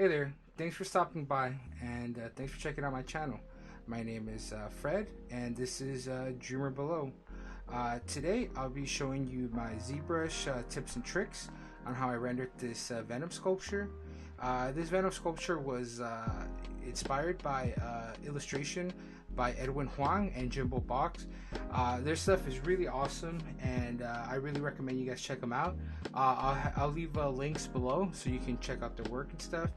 Hey there, thanks for stopping by and thanks for checking out my channel. My name is Fred and this is Dreamer Below. Today I'll be showing you my Zbrush tips and tricks on how I rendered this Venom sculpture. This Venom sculpture was inspired by illustration by Edwing Huang and JimboBox. Their stuff is really awesome and I really recommend you guys check them out. I'll leave links below so you can check out their work and stuff.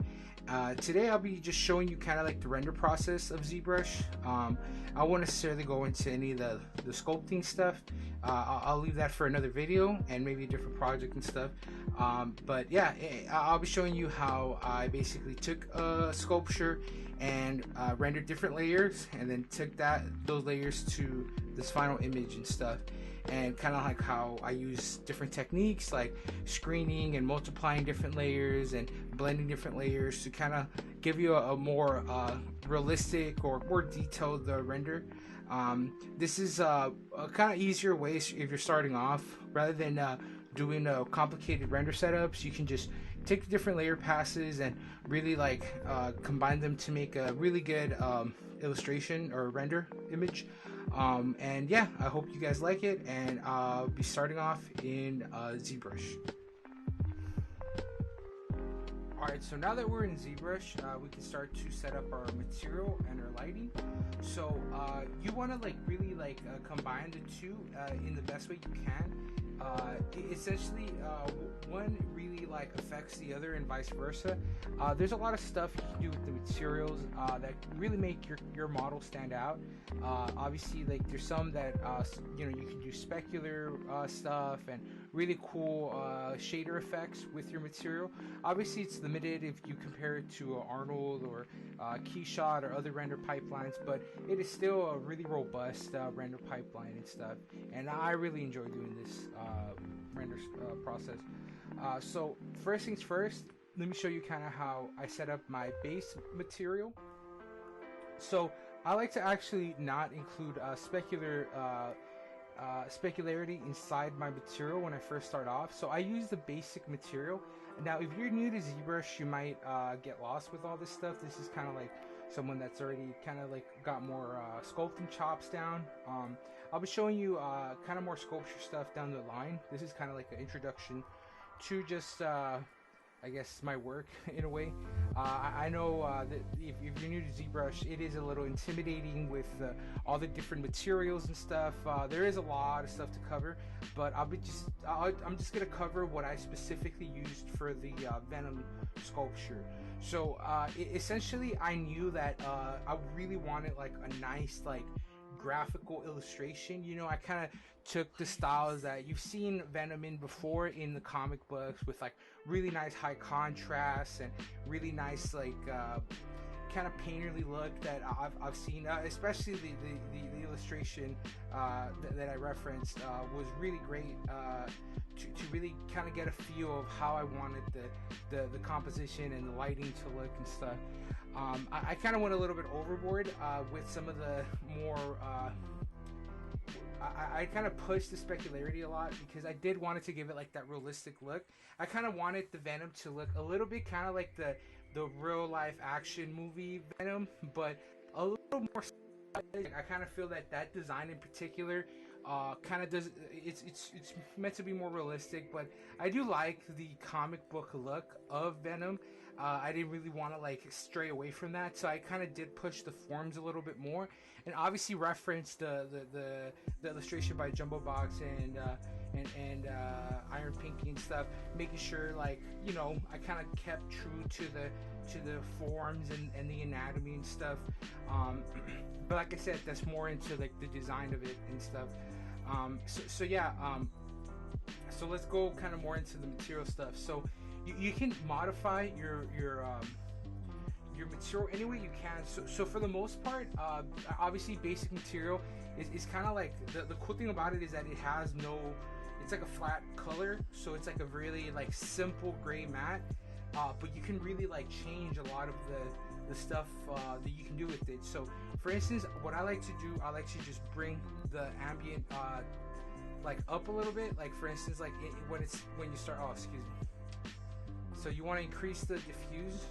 Today I'll be just showing you kind of like the render process of Zbrush. I won't necessarily go into any of the sculpting stuff. I'll leave that for another video and maybe a different project and stuff. But yeah, I'll be showing you how I basically took a sculpture and rendered different layers and then took those layers to this final image and stuff, and kind of like how I use different techniques like screening and multiplying different layers and blending different layers to kind of give you a more realistic or more detailed render. This is a kind of easier way if you're starting off, rather than doing complicated render setups. You can just take the different layer passes and really like combine them to make a really good illustration or render image. And yeah, I hope you guys like it, and I'll be starting off in Zbrush. Alright, so now that we're in Zbrush, we can start to set up our material and our lighting. So you want to like really like combine the two in the best way you can. Essentially, one really like affects the other and vice versa. There's a lot of stuff you can do with the materials that really make your model stand out. Obviously, like there's some that you can do specular stuff and really cool shader effects with your material. Obviously, it's limited if you compare it to Arnold or Keyshot or other render pipelines, but it is still a really robust render pipeline and stuff. And I really enjoy doing this render process. So first things first, let me show you kind of how I set up my base material. So I like to actually not include specularity inside my material when I first start off. So I use the basic material. Now if you're new to Zbrush, you might get lost with all this stuff. This is kind of like someone that's already kind of like got more sculpting chops down. I'll be showing you kind of more sculpture stuff down the line. This is kind of like an introduction to just I guess my work in a way. I know that if you're new to ZBrush, it is a little intimidating with all the different materials and stuff. There is a lot of stuff to cover, but I'm just gonna cover what I specifically used for the Venom sculpture. So essentially, I knew that I really wanted like a nice like graphical illustration. I kind of took the styles that you've seen Venom in before in the comic books, with like really nice high contrast and really nice like kind of painterly look that I've seen, especially the illustration that I referenced was really great to really kind of get a feel of how I wanted the composition and the lighting to look and stuff. I kind of went a little bit overboard with some of the more I kind of pushed the specularity a lot because I did want it to give it like that realistic look. I kind of wanted the Venom to look a little bit kind of like the real life action movie Venom, but a little more. I kind of feel that design in particular kind of does it's meant to be more realistic, but I do like the comic book look of Venom. I didn't really want to like stray away from that, so I kind of did push the forms a little bit more, and obviously reference the illustration by JumboBox and Iron Pinky and stuff, making sure like I kind of kept true to the forms and the anatomy and stuff. But like I said, that's more into like the design of it and stuff. So yeah, so let's go kind of more into the material stuff. So you can modify your material any way you can. So for the most part, obviously basic material is kind of like the cool thing about it is that it has it's like a flat color, so it's like a really like simple gray matte, but you can really like change a lot of the stuff that you can do with it. So for instance, what I like to do, I like to just bring the ambient like up a little bit. Like for instance, like when you start, oh excuse me, so you want to increase the diffuse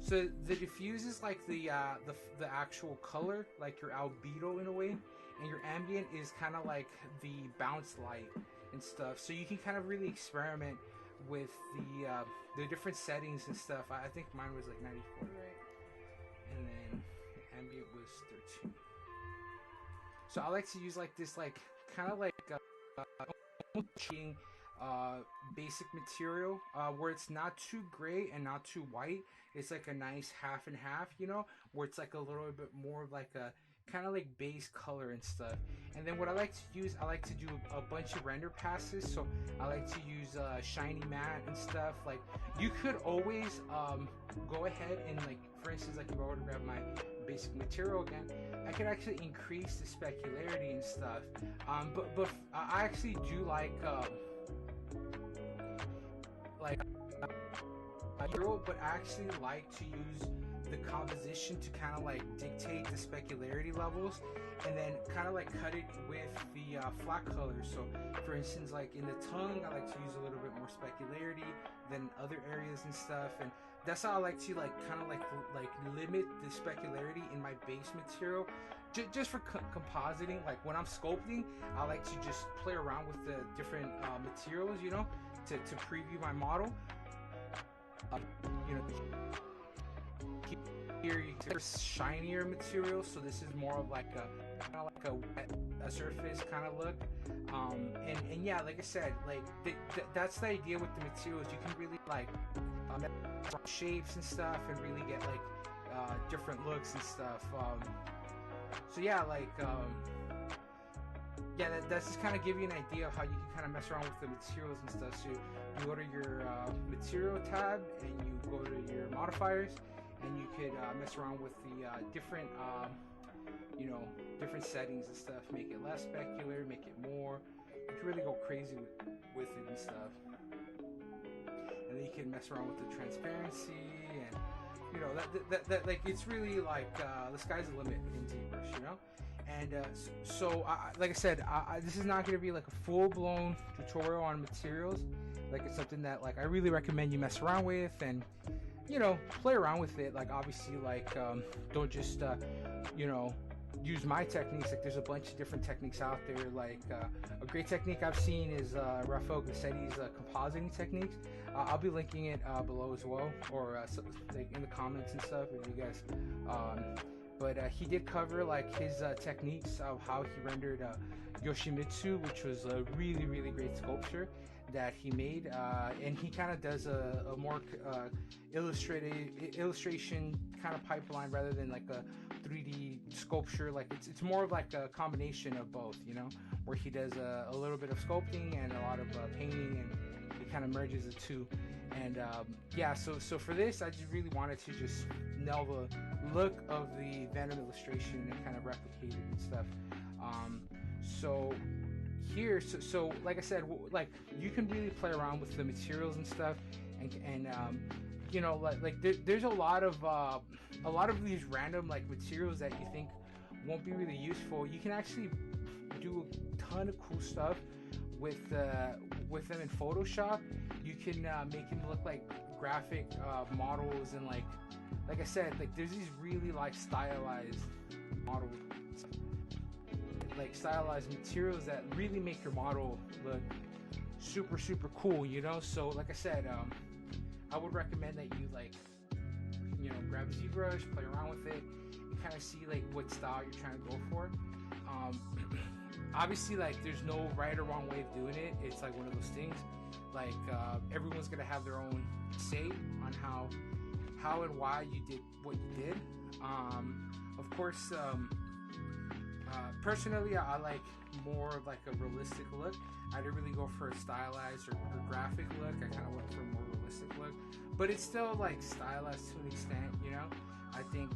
So the diffuse is like the actual color, like your albedo in a way, and your ambient is kind of like the bounce light and stuff. So you can kind of really experiment with the different settings and stuff. I think mine was like 94, right? And then the ambient was 13. So I like to use like this, like kind of like basic material where it's not too gray and not too white. It's like a nice half and half, you know, where it's like a little bit more of like a kind of like base color and stuff. And then what I like to use, I like to do a bunch of render passes. So I like to use shiny matte and stuff. Like you could always go ahead and, like, for instance, like if I were to grab my basic material again, I could actually increase the specularity and stuff. But I actually do like but I actually like to use the composition to kind of like dictate the specularity levels, and then kind of like cut it with the flat colors. So for instance, like in the tongue, I like to use a little bit more specularity than other areas and stuff, and that's how I like to like kind of like limit the specularity in my base material. Just for compositing, like when I'm sculpting, I like to just play around with the different materials, you know, to preview my model. You know, here you get shinier material, so this is more of like a kind of like a wet surface kind of look. And yeah, like I said, like that's the idea with the materials. You can really like shapes and stuff, and really get like different looks and stuff. So yeah, like yeah, that's just kind of give you an idea of how you can kind of mess around with the materials and stuff. So you go to your material tab and you go to your modifiers, and you could mess around with the different you know, different settings and stuff. Make it less specular, make it more. You can really go crazy with it and stuff. And then you can mess around with the transparency, and you know that like it's really like the sky's the limit in ZBrush, you know. And so like I said, this is not going to be like a full-blown tutorial on materials. Like it's something that like I really recommend you mess around with, and you know, play around with it. Like obviously, like don't just you know, use my techniques. Like there's a bunch of different techniques out there. Like a great technique I've seen is Raphael Grassetti's compositing techniques. I'll be linking it below as well, or like in the comments and stuff if you guys. But he did cover like his techniques of how he rendered Yoshimitsu, which was a really, really great sculpture that he made. And he kind of does a more illustration kind of pipeline rather than like a 3D sculpture. Like it's more of like a combination of both, you know, where he does a little bit of sculpting and a lot of painting, and he kind of merges the two. And yeah, so for this, I just really wanted to just nail the look of the Venom illustration and kind of replicate it and stuff. So here, so like I said, like you can really play around with the materials and stuff, and you know, like there's a lot of these random like materials that you think won't be really useful. You can actually do a ton of cool stuff with them in Photoshop. You can make them look like graphic models, and like I said, like there's these really like stylized models, like stylized materials that really make your model look super, super cool, you know. So like I said, I would recommend that you like, you know, grab ZBrush, play around with it, and kind of see like what style you're trying to go for. Obviously, like there's no right or wrong way of doing it. It's like one of those things, like everyone's gonna have their own say on how and why you did what you did. Of course, personally, I like more of like a realistic look. I didn't really go for a stylized or graphic look. I kind of went for a more realistic look, but it's still like stylized to an extent, you know. I think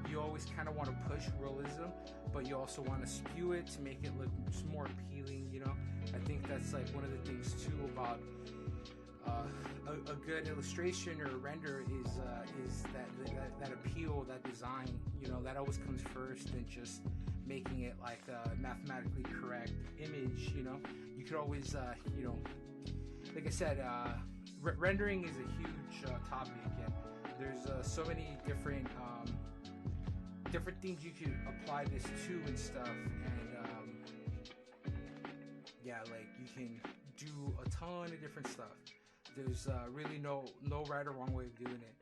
you always kind of want to push realism, but you also want to spew it to make it look more appealing, you know. I think that's like one of the things too about a good illustration or a render is that appeal, that design, you know, that always comes first than just making it like a mathematically correct image, you know. You could always, you know, like I said, rendering is a huge topic, and There's so many different different things you can apply this to and stuff, and yeah, like you can do a ton of different stuff. There's really no right or wrong way of doing it.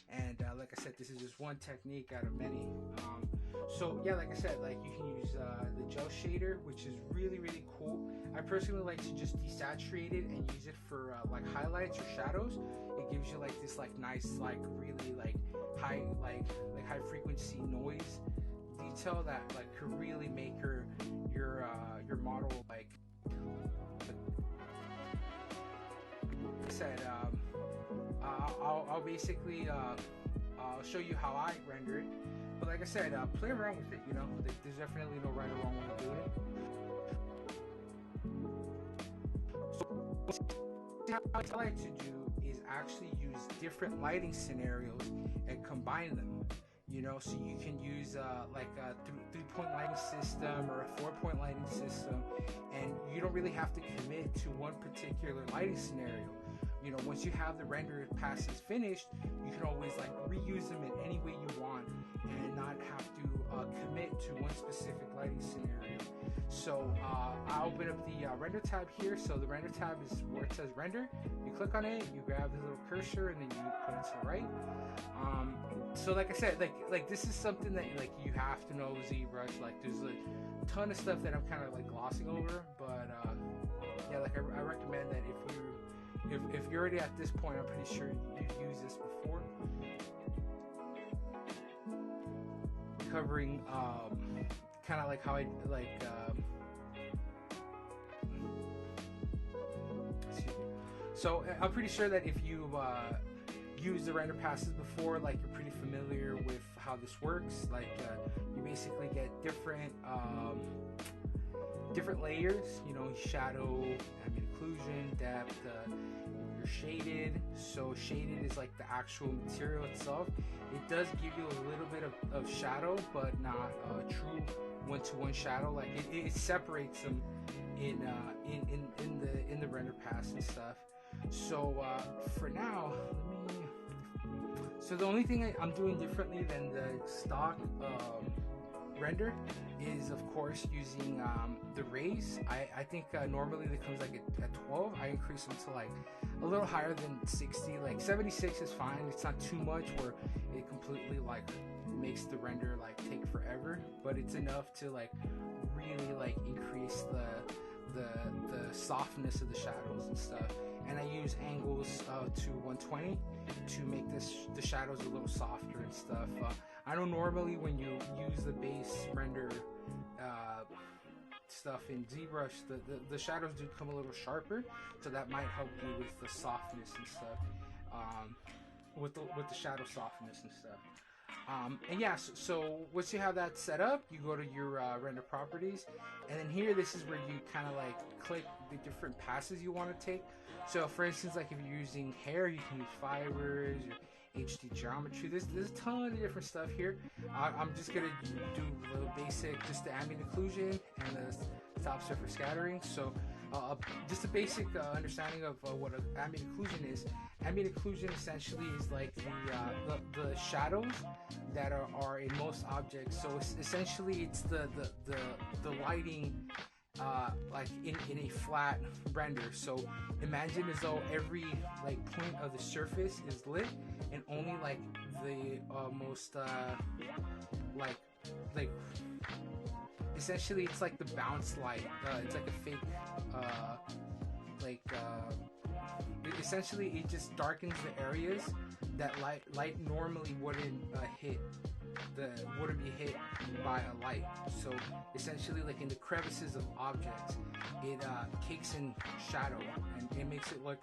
And like I said, this is just one technique out of many. So yeah, like I said, like you can use the gel shader, which is really cool. I personally like to just desaturate it and use it for like highlights or shadows. It gives you like this like nice like really like high frequency noise detail that like could really make your model like I said. I'll basically I'll show you how I render it, but like I said, play around with it. You know, there's definitely no right or wrong way of doing it. So what I like to do is actually use different lighting scenarios and combine them. You know, so you can use like a 3-point lighting system or a 4-point lighting system, and you don't really have to commit to one particular lighting scenario. You know, once you have the render passes finished, you can always like reuse them in any way you want and not have to commit to one specific lighting scenario. So I open up the render tab here. So the render tab is where it says render. You click on it, you grab the little cursor, and then you put it to the right. So like I said, like this is something that like you have to know ZBrush. Like there's a ton of stuff that I'm kind of like glossing over, but yeah, like I recommend that if you're already at this point, I'm pretty sure you've used this before. Covering kind of like how I like excuse me. So I'm pretty sure that if you've used the render passes before, like you're pretty familiar with how this works. Like you basically get different layers, you know, shadow, ambient occlusion, depth, you're shaded. So shaded is like the actual material itself. It does give you a little bit of shadow, but not true one-to-one shadow. Like it separates them in the render pass and stuff. So for now, so the only thing I'm doing differently than the stock render is of course using the rays. I think normally it comes like at 12. I increase them to like a little higher than 60. Like 76 is fine. It's not too much where it completely like makes the render like take forever, but it's enough to like really like increase the softness of the shadows and stuff. And I use angles to 120 to make the shadows a little softer and stuff. I know normally when you use the base render stuff in ZBrush, the shadows do come a little sharper, so that might help you with the softness and stuff, with the shadow softness and stuff. And yeah, so once you have that set up, you go to your render properties, and then here, this is where you kind of like click the different passes you want to take. So for instance, like if you're using hair, you can use fibers or HD geometry. There's a ton of different stuff here. I'm just gonna do a little basic, just the ambient occlusion and the top surface scattering. So just a basic understanding of what ambient occlusion is. Ambient occlusion essentially is like the shadows that are in most objects. So essentially it's the lighting like in a flat render. So imagine as though every like point of the surface is lit, and only like the most like essentially it's like the bounce light. It's like a fake essentially it just darkens the areas that light normally wouldn't be hit by a light. So essentially, like in the crevices of objects, it cakes in shadow and it makes it look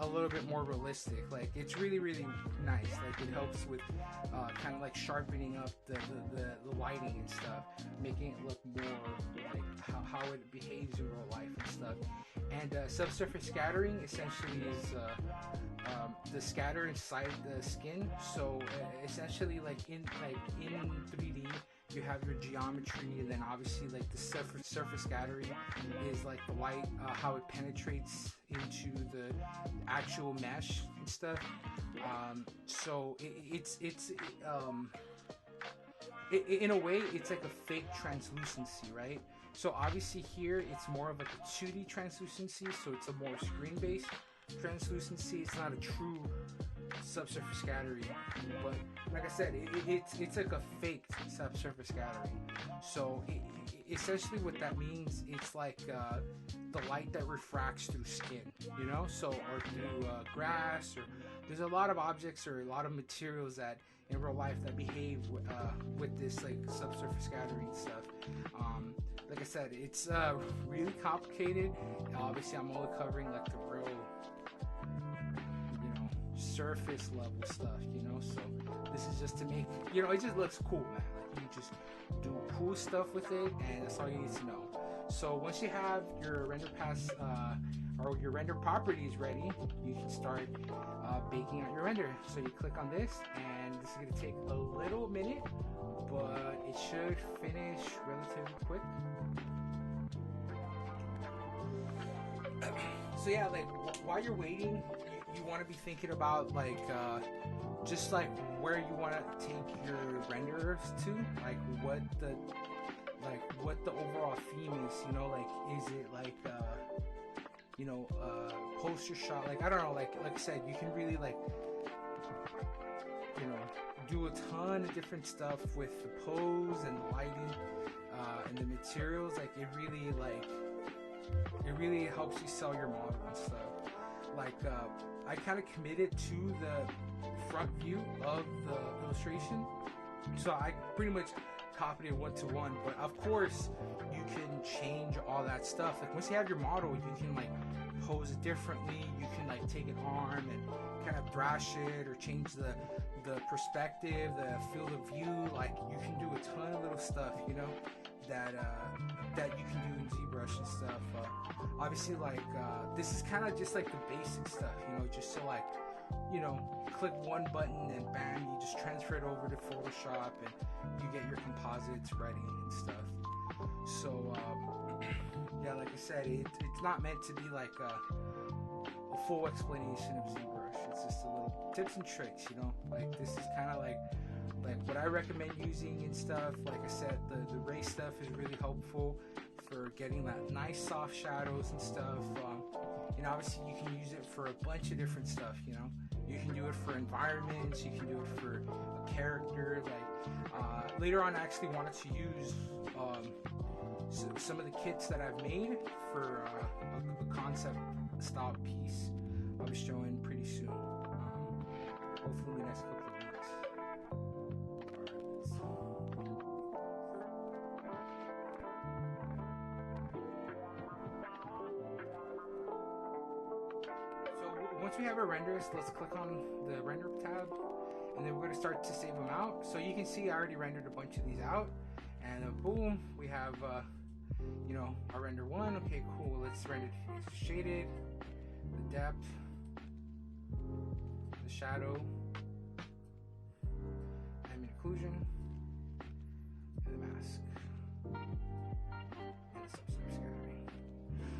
a little bit more realistic. Like it's really nice. Like it helps with kind of like sharpening up the lighting and stuff, making it look more like how it behaves in real life and stuff. And subsurface scattering essentially is the scatter inside the skin. So essentially, like in 3D, you have your geometry, and then obviously like the surface scattering is like the light, how it penetrates into the actual mesh and stuff. So it's in a way it's like a fake translucency, right? So obviously here it's more of like a 2D translucency, so it's a more screen-based translucency. It's not a true subsurface scattering, but like I said, it's like a fake subsurface scattering. So essentially what that means, it's like the light that refracts through skin, you know, so or through grass, or there's a lot of objects or a lot of materials that in real life that behave with this like subsurface scattering stuff. Like I said, it's really complicated. Obviously I'm only covering like the real, you know, surface level stuff, you know, so this is just to make, you know, it just looks cool, man. Like you just do cool stuff with it, and that's all you need to know. So once you have your render pass or your render properties ready, you can start baking out your render. So you click on this, and this is going to take a little minute, but it should finish relatively quick. So yeah, like while you're waiting, you want to be thinking about like just like where you want to take your renders to, like what the overall theme is, you know, like is it like you know, poster shot, like I don't know, like I said, you can really like, you know, do a ton of different stuff with the pose and the lighting and the materials. Like it really helps you sell your model and stuff. Like I kind of committed to the front view of the illustration, so I pretty much copied it one-to-one, but of course you can change all that stuff. Like once you have your model, you can like pose it differently. You can like take an arm and kind of thrash it, or change the perspective, the field of view. Like you can do a ton of little stuff, you know, that you can do in ZBrush and stuff. Obviously, like this is kind of just like the basic stuff, you know, just so like, you know, click one button and bam, you just transfer it over to Photoshop and you get your composites ready and stuff. So yeah, like I said, it's not meant to be like a full explanation of ZBrush. It's just a little tips and tricks, you know, like this is kind of like what I recommend using and stuff. Like I said, the ray stuff is really helpful for getting that nice soft shadows and stuff. And obviously you can use it for a bunch of different stuff, you know. You can do it for environments, you can do it for a character. Like later on I actually wanted to use some of the kits that I've made for a concept style piece I'll be showing pretty soon. Hopefully in the next couple of weeks. Once we have our renders, let's click on the render tab, and then we're going to start to save them out. So you can see I already rendered a bunch of these out, and then boom, we have you know, our render one. Okay, cool. Let's render the shaded, the depth, the shadow, ambient occlusion, and the mask, and the subsurface scattering.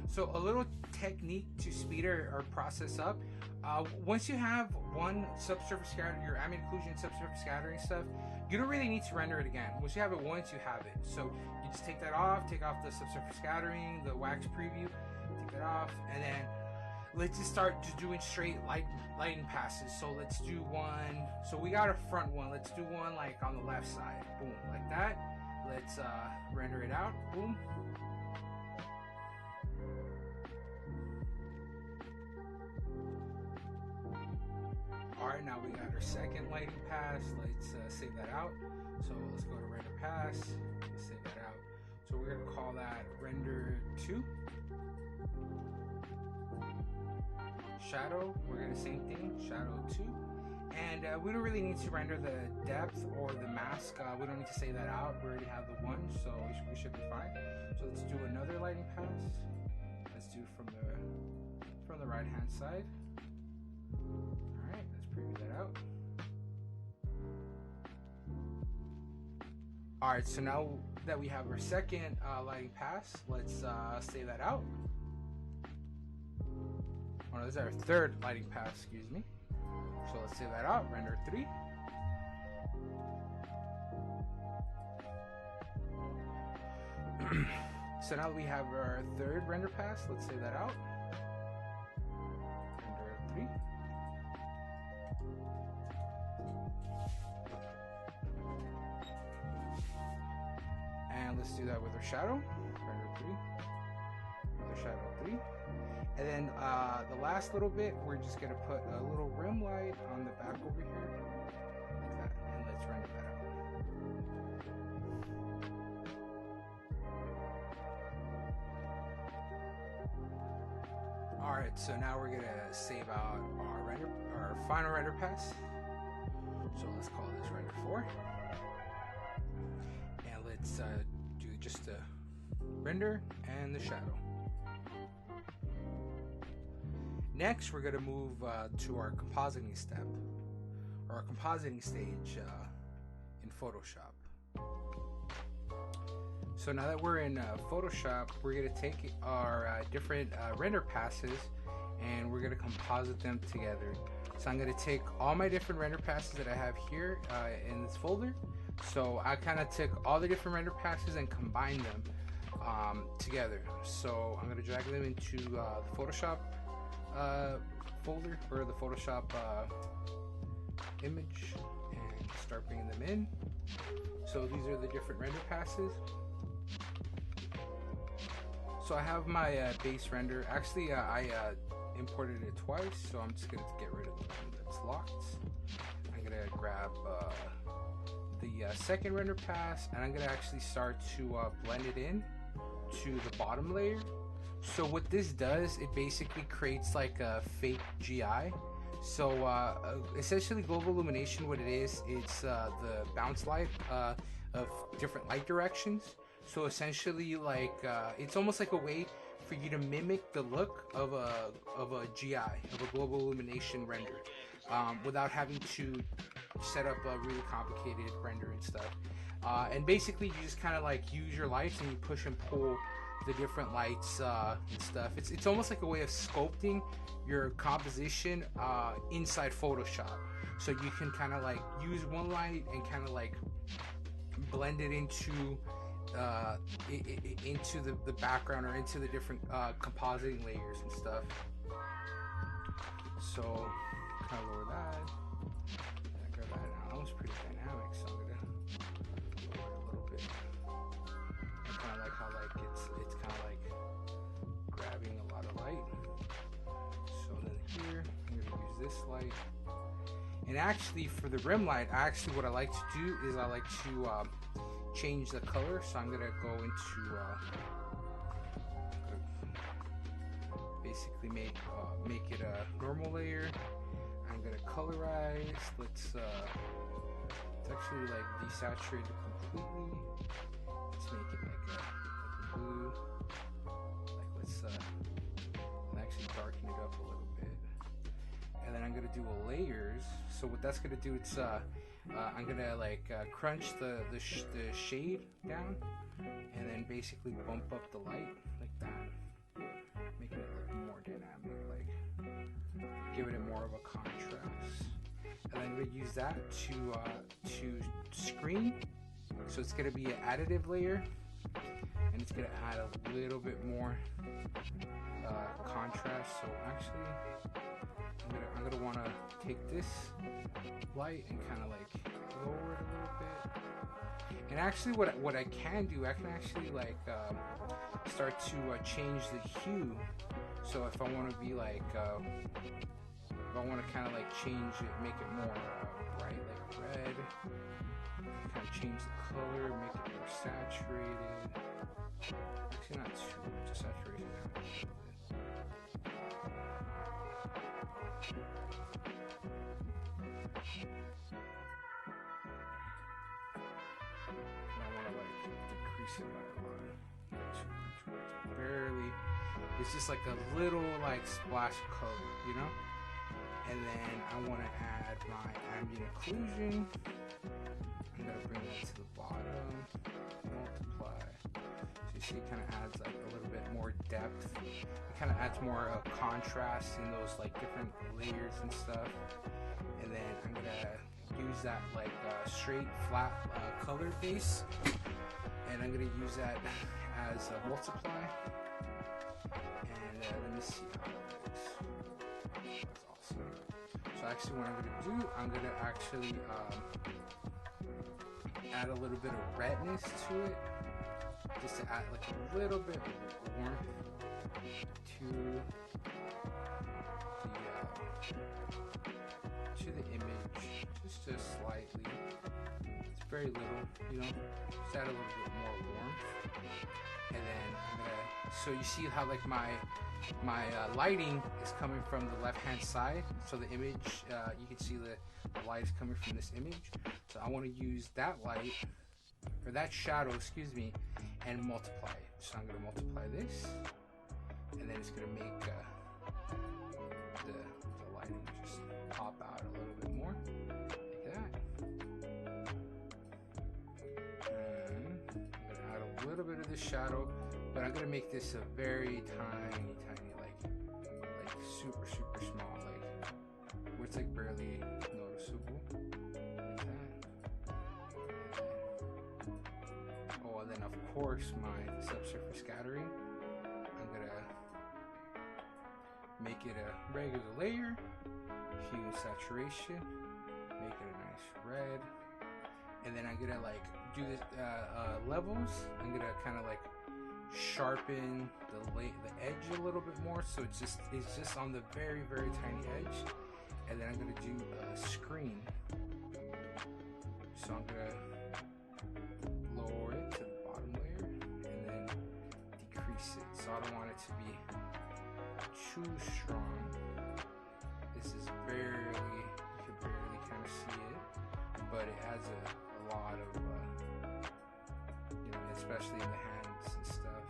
So a little technique to speed our process up. Once you have one subsurface scattering, your ambient occlusion, subsurface scattering stuff, you don't really need to render it again. Once you have it once, you have it. So you just take that off, take off the subsurface scattering, the wax preview, take that off, and then let's just start just doing straight lighting passes. So let's do one. So we got a front one. Let's do one like on the left side. Boom, like that. Let's render it out. Boom. Alright, now we got our second lighting pass. Let's save that out. So let's go to render pass. Let's save that out. So we're going to call that render 2. Shadow, we're going to same thing, shadow 2. And we don't really need to render the depth or the mask. We don't need to say that out. We already have the one, so we should be fine. So let's do another lighting pass. Let's do from the right hand side. Alright, let's preview that out. Alright, so now that we have our second lighting pass, let's save that out. Oh, no, this is our third lighting pass, excuse me. So let's save that out, render 3. So now that we have our third render pass, let's save that out. Render 3. And let's do that with our shadow. Render 3. Another shadow 3. And then the last little bit, we're just gonna put a little rim light on the back over here, like that, and let's render that out. All right, so now we're gonna save out our final render pass. So let's call this render 4, and let's do just the render and the shadow. Next, we're going to move to our compositing step, or our compositing stage in Photoshop. So now that we're in Photoshop, we're going to take our different render passes and we're going to composite them together. So I'm going to take all my different render passes that I have here in this folder. So I kind of took all the different render passes and combined them together. So I'm going to drag them into the Photoshop folder, or the Photoshop image, and start bringing them in. So these are the different render passes. So I have my base render. Actually, I imported it twice, so I'm just going to get rid of the one that's locked. I'm going to grab the second render pass, and I'm going to actually start to blend it in to the bottom layer. So what this does, it basically creates like a fake GI. So essentially global illumination, what it is, it's the bounce light of different light directions. So essentially like it's almost like a way for you to mimic the look of a GI, of a global illumination render, without having to set up a really complicated render and stuff. And basically you just kind of like use your lights and you push and pull the different lights and stuff. It's almost like a way of sculpting your composition inside Photoshop. So you can kind of like use one light and kind of like blend it into the background, or into the different compositing layers and stuff. So kind of lower that. I grab that now. That was pretty dynamic, so I'm gonna lower it a little bit. I kind of like how like it's kind of like grabbing a lot of light. So then here I'm gonna use this light. And actually for the rim light, what I like to do is I like to change the color. So I'm gonna go into basically make it a normal layer. I'm gonna colorize. Let's actually like desaturate it completely. Let's make it like a blue. Like let's actually darken it up a little bit. And then I'm gonna do a layers. So what that's gonna do, it's I'm gonna like crunch the shade down, and then basically bump up the light like that, making it look more dynamic, like giving it more of a contrast. And I'm gonna use that to screen. So it's gonna be an additive layer, and it's gonna add a little bit more contrast. So actually, I'm gonna want to take this light and kind of like lower it a little bit. And actually, what I can do, I can actually like start to change the hue. So if I want to be like, if I want to kind of like change it, make it more bright, like red, kind of change the color, make it more saturated. Actually, not too much, just saturation down a little bit. Decrease it by a lot. Barely. It's just like a little like splash of color, you know? And then I want to add my ambient occlusion. I'm gonna bring that to the bottom, multiply. So you see it kind of adds like a little bit more depth. It kind of adds more contrast in those like different layers and stuff. And then I'm gonna use that like straight flat color base, and I'm gonna use that as a multiply. And let me see how it looks. That's awesome. So actually what I'm gonna do, I'm gonna actually add a little bit of redness to it, just to add like a little bit of warmth to the image, just slightly. It's very little, you know, just add a little bit more warmth. And then I'm gonna, so you see how like my lighting is coming from the left hand side, so the image, you can see the light is coming from this image. So I want to use that light, or that shadow, excuse me, and multiply it. So I'm going to multiply this, and then it's going to make the lighting just pop out a little bit more, like that. And I'm going to add a little bit of the shadow, but I'm going to make this a very tiny, like super small, like where it's like barely noticeable, like that. Oh, and then of course my subsurface scattering, I'm gonna make it a regular layer, hue and saturation, make it a nice red, and then I'm gonna like do this levels. I'm gonna kind of like sharpen the edge a little bit more, so it's just on the very tiny edge. And then I'm gonna do a screen, so I'm gonna lower it to the bottom layer and then decrease it, so I don't want it to be too strong. This is barely, you can barely kind of see it, but it has a lot of you know, especially in the hands and stuff.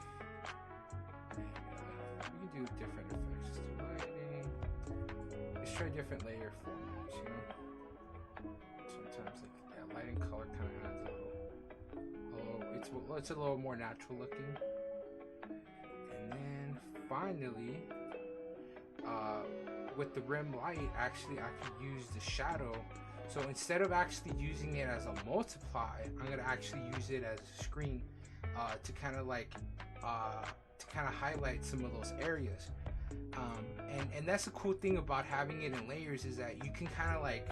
And we can do different effects to lighting. Let's try different layer formats, you know. Sometimes like, yeah, lighting color kind of adds it's a little more natural looking. And then finally, with the rim light, actually I can use the shadow. So instead of actually using it as a multiply, I'm gonna actually use it as a screen to kind of like highlight some of those areas. And that's the cool thing about having it in layers, is that you can kind of like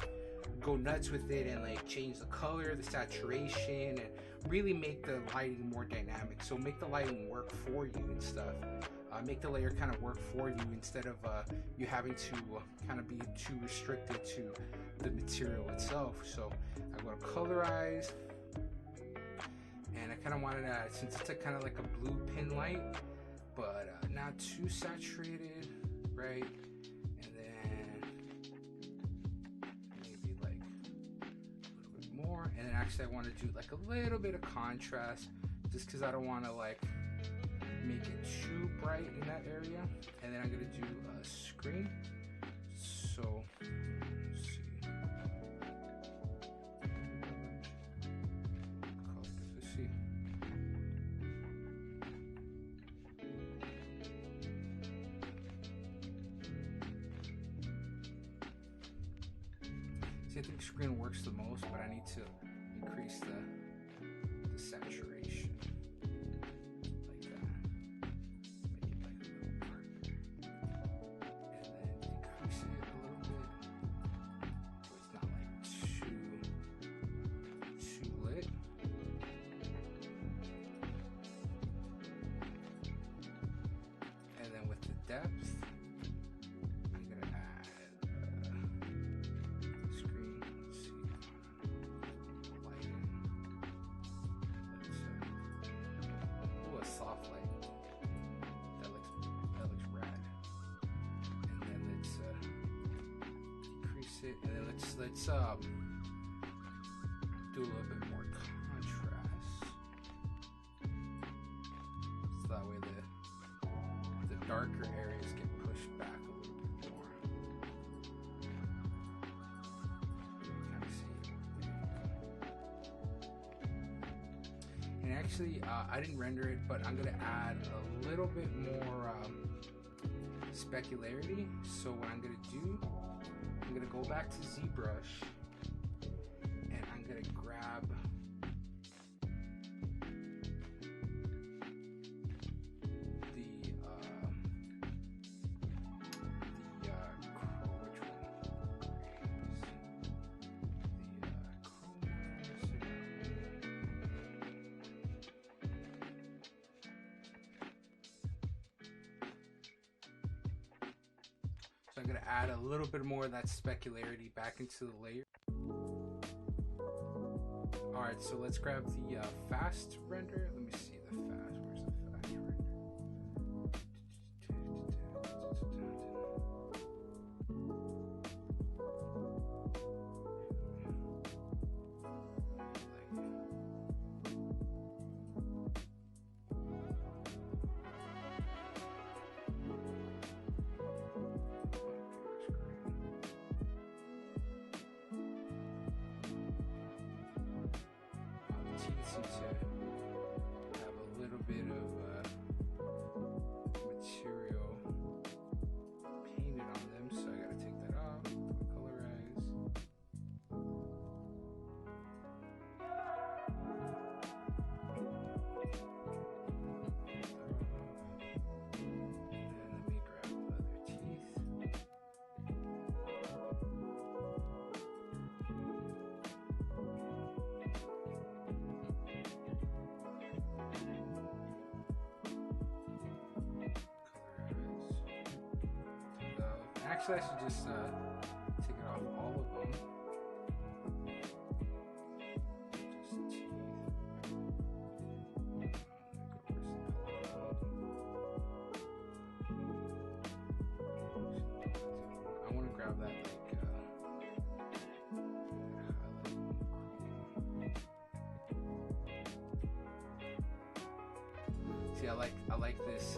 go nuts with it and like change the color, the saturation, and really make the lighting more dynamic. So make the lighting work for you and stuff. Make the layer kind of work for you instead of you having to kind of be too restricted to the material itself. So I'm going to colorize, and I kind of wanted to, since it's a kind of like a blue pin light, but not too saturated, right? And then maybe like a little bit more. And then actually I want to do like a little bit of contrast, just because I don't want to like make it too bright in that area. And then I'm going to do a screen. So let's see. Let's see. See, I think screen works the most, but I need to increase the saturation. Like that. Make it like a little more. And then decrease it a little bit. So it's not like too lit. And then with the depth, I'm gonna add screen. Let's see, lighting. Let's a soft light. That looks rad. And then let's decrease it, and then let's do a little bit more contrast. So that way the darker areas get pushed back a little bit more. Kind of see it. And actually, I didn't render it, but I'm gonna add a little bit more specularity. So what I'm gonna do, I'm gonna go back to Zbrush, and I'm gonna grab So I'm going to add a little bit more of that specularity back into the layer. Alright, so let's grab the fast render. Let me see the fast. Where's the fast render? Seem to have a little bit of material painted on them, so I gotta take that off, colorize. And let me grab leather teeth. Actually, I should just take it off all of them. Just teeth. I want to grab that see, I like this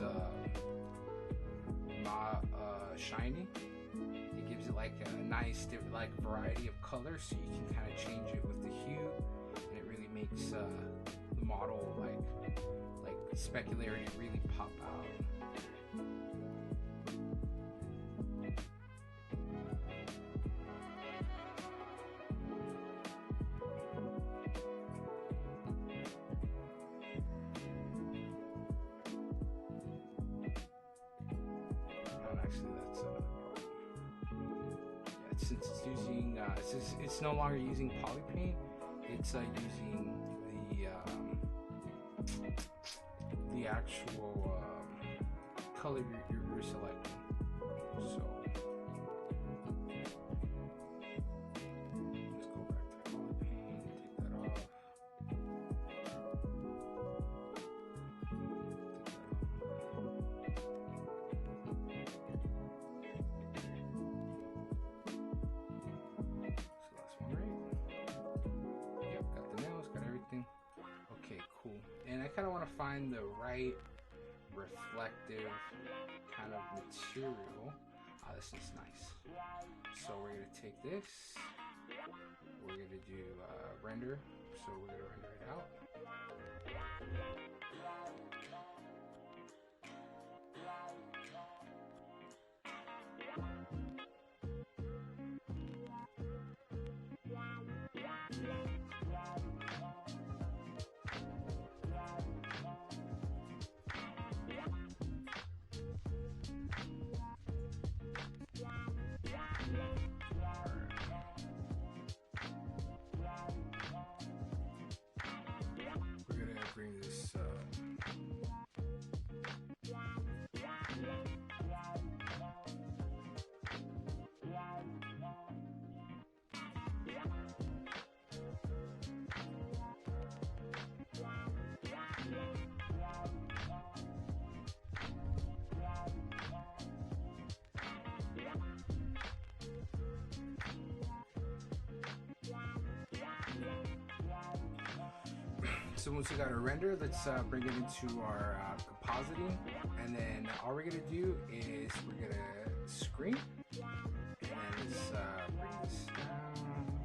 shiny. It gives it like a nice like variety of colors, so you can kind of change it with the hue, and it really makes the model like specularity really pop out. Since it's using, it's no longer using poly paint. It's using the actual color you're selecting. So let's go back to poly paint, take that off. Okay, cool. And I kind of want to find the right reflective kind of material. Oh, this is nice. So we're going to take this. We're going to do render. So we're going to render it out. Bring this So once we got our render, let's bring it into our compositing, and then all we're gonna do is we're gonna screen, and then let's bring this down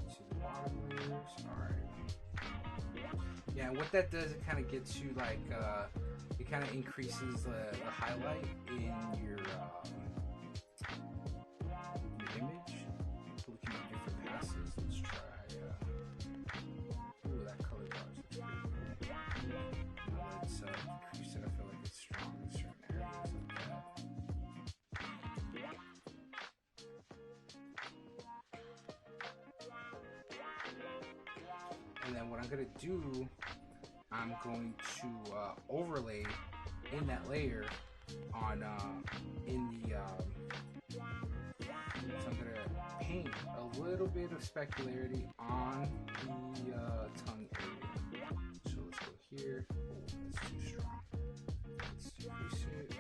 to the bottom layers. All right. Yeah, and what that does, it kind of gets you like, it kind of increases the highlight in your image. So we can do different passes. Let's try, ooh, that color bar is pretty cool. Now let's decrease it. I feel like it's strong in certain areas like that. And then what I'm going to do, I'm going to overlay in that layer on in the so I'm going to paint a little bit of specularity on the tongue area. So let's go here. Oh, that's too strong. Let's decrease it.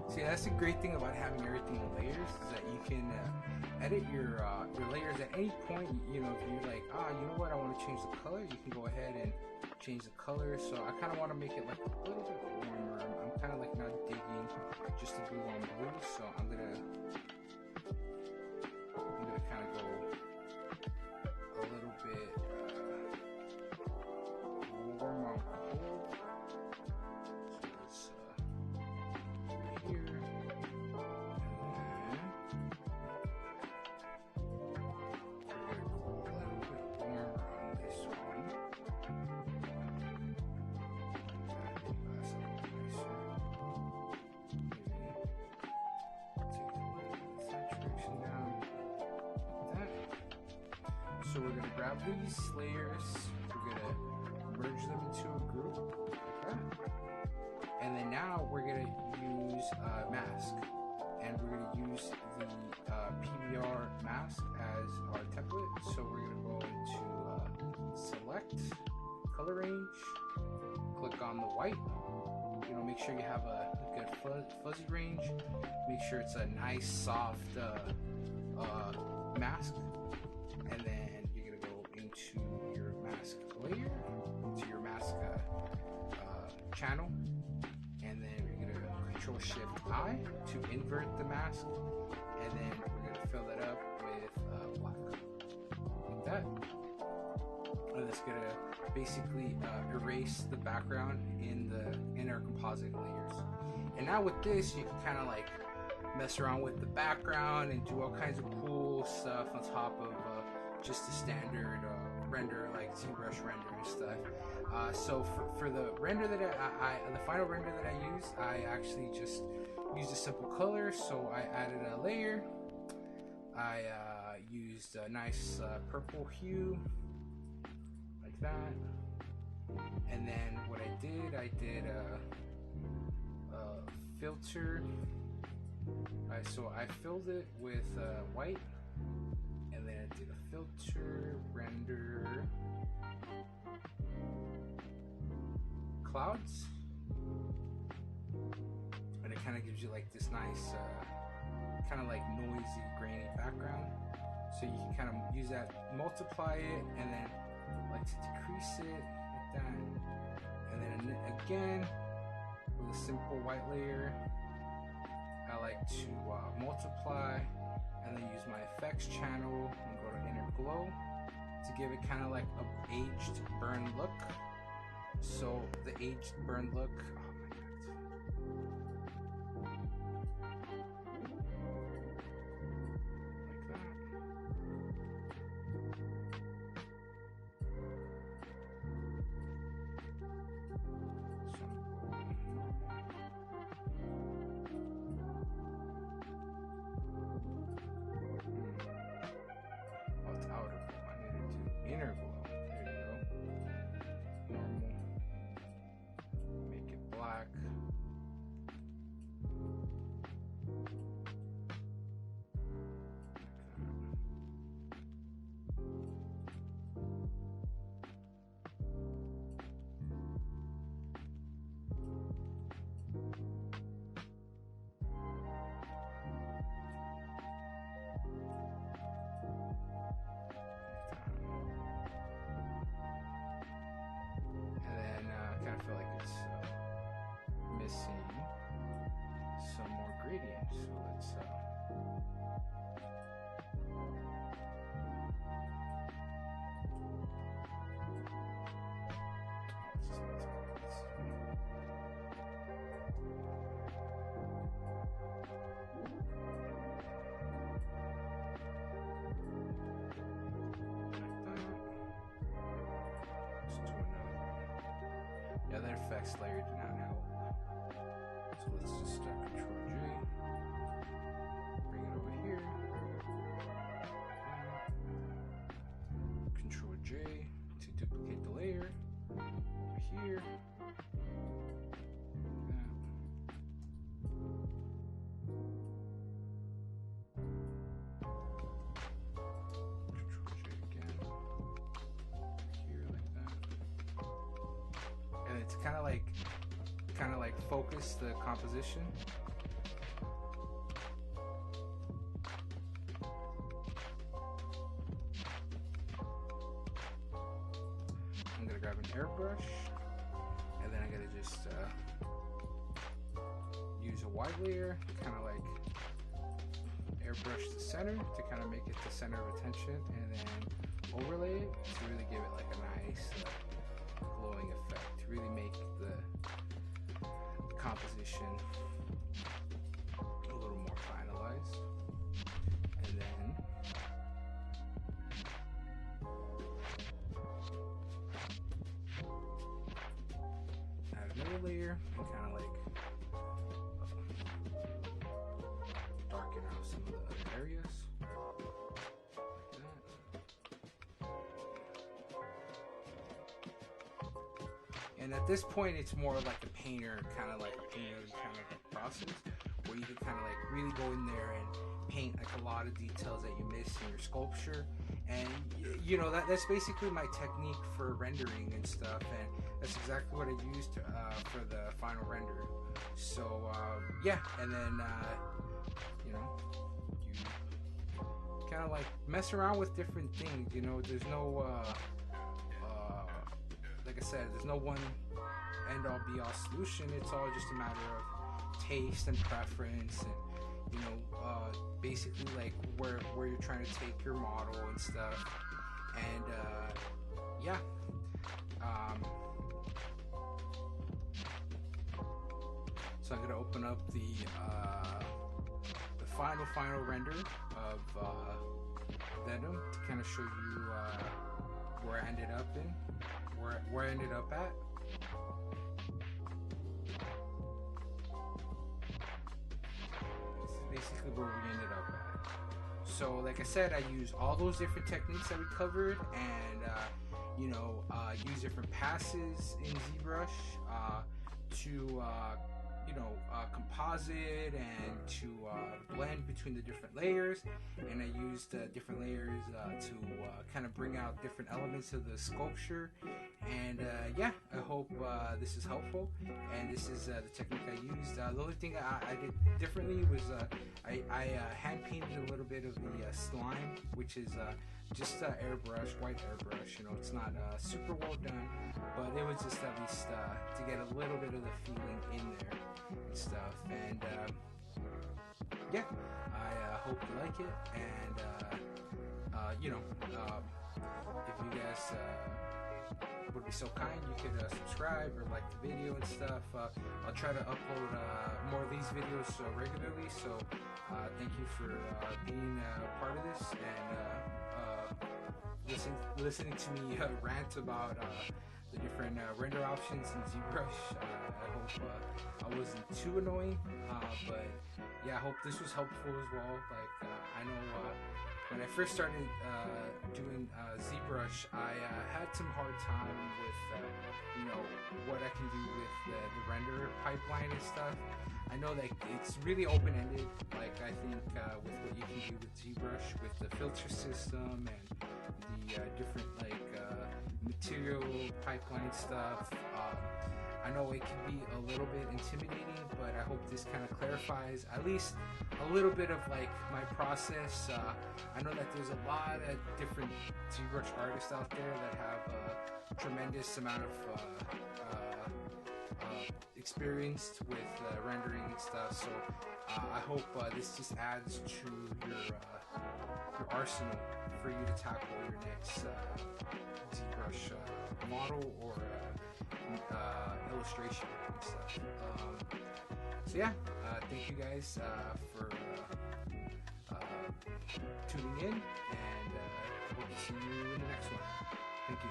See, that's the great thing about having everything in layers, is that you can edit your layers at any point. You know, if you're like, you know what, I want to change the color, you can go ahead and change the color. So I kind of want to make it like a little bit warmer. I'm kind of like not digging just the blue on blue, so I'm gonna kind of go a little bit warm on cold. So we're going to grab these layers, we're going to merge them into a group, like that. And then now we're going to use mask, and we're going to use the PBR mask as our template. So we're going to go into select, color range, click on the white, you know, make sure you have a good fuzzy range, make sure it's a nice soft mask, and then to your mask layer, to your mask channel, and then we're going to Control Shift I to invert the mask, and then we're going to fill it up with black, like that. And it's going to basically erase the background in our composite layers. And now with this, you can kind of like mess around with the background and do all kinds of cool stuff on top of just the standard render, like Zbrush render and stuff. So for the render that the final render that I used, I actually just used a simple color. So I added a layer. I used a nice purple hue, like that. And then what I did a filter. So I filled it with white. And then I did a filter, render, clouds, and it kind of gives you like this nice, kind of like noisy, grainy background. So you can kind of use that, multiply it, and then like to decrease it like that. And then again, with a simple white layer, I like to multiply, and then use my effects channel and go to inner glow to give it kind of like a aged burn look. So the aged burn look, inner glow. black. I feel like it's missing some more gradient, so let's yeah, that effects layer did not help. So let's just Control J, bring it over here. Control J to duplicate the layer over here. To kind of like focus the composition. I'm gonna grab an airbrush, and then I'm gonna just use a wide layer, kind of like airbrush the center to kind of make it the center of attention, and then overlay it to really give it like a nice glowing effect, to really make the composition a little more finalized. And then add another layer and kind of like darken out some of the other areas. And at this point, it's more like a painter, kind of like a painter kind of process, where you can kind of like really go in there and paint like a lot of details that you miss in your sculpture. And you know, that's basically my technique for rendering and stuff, and that's exactly what I used for the final render. So yeah, and then you know, you kind of like mess around with different things. You know, there's no like I said, there's no one end-all be-all solution. It's all just a matter of taste and preference, and you know, basically like where you're trying to take your model and stuff. And yeah, so I'm gonna open up the final render of Venom to kind of show you where I ended up in. Where I ended up at. This is basically where we ended up at. So like I said, I use all those different techniques that we covered, and you know, use different passes in Zbrush to you know, composite and to blend between the different layers. And I used different layers to kind of bring out different elements of the sculpture. And yeah, I hope this is helpful, and this is the technique I used. The only thing I did differently was I hand painted a little bit of the slime, which is just airbrush, white airbrush. You know, it's not super well done, but it was just at least to get a little bit of the feeling in there and stuff. And yeah, I hope you like it. And you know, if you guys would be so kind, you could subscribe or like the video and stuff. I'll try to upload more of these videos regularly, so thank you for being part of this and listening to me rant about the different render options in Zbrush. I hope I wasn't too annoying, but yeah, I hope this was helpful as well. Like I know when I first started doing Zbrush, I had some hard time with you know, what I can do with the render pipeline and stuff. I know that it's really open-ended. Like I think with what you can do with ZBrush, with the filter system and the different like material pipeline stuff. I know it can be a little bit intimidating, but I hope this kind of clarifies at least a little bit of like my process. I know that there's a lot of different ZBrush artists out there that have a tremendous amount of experience with rendering and stuff. So I hope this just adds to your arsenal for you to tackle your next ZBrush model or illustration and stuff. So yeah, thank you guys for tuning in, and hope to see you in the next one. Thank you.